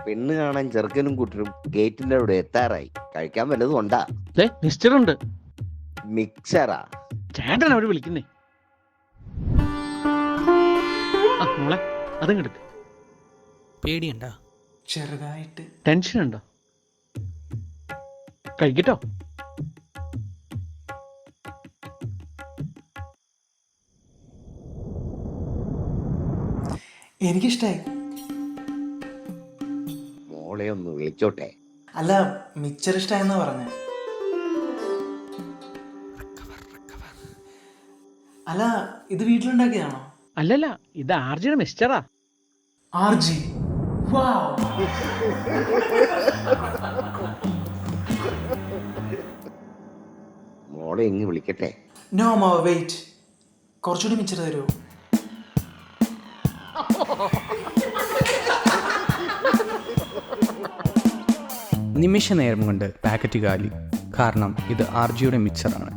പെണ്ണ് കാണാൻ ചെറുക്കനും കൂട്ടരും ഗേറ്റിന്റെ അവിടെ എത്താറായി. കഴിക്കാൻ വല്ലതും ഉണ്ടാ? മിസ്റ്റർ ഉണ്ട്. മിക്സറാ? ചേട്ടൻ അവിടെ വിളിക്കുന്നേ. മോളെ അതും കിടക്ക്. പേടിയുണ്ടോ? ചെറുതായിട്ട്. ടെൻഷൻ ഉണ്ടോ? കഴിക്കട്ടോ. എനിക്കിഷ്ടായി. മോളെ ഒന്ന് വിളിച്ചോട്ടെ. അല്ല, മിച്ചർ ഇഷ്ടായെന്നാ പറഞ്ഞ. അല്ല, ഇത് വീട്ടിലുണ്ടാക്കിയതാണോ? അല്ലല്ല, ഇത് ആർജിയുടെ മിസ്റ്ററാ. ആർജി? മോളെ ഇങ്ങ് വിളിക്കട്ടെ. നോ മാവ, വെയിറ്റ്. കുറച്ചുകൂടി മിച്ചർ തരുമോ? നിമിഷ നേരം കൊണ്ട് പാക്കറ്റ് കാലി. കാരണം ഇത് ആർജിയുടെ മിക്സറാണ്.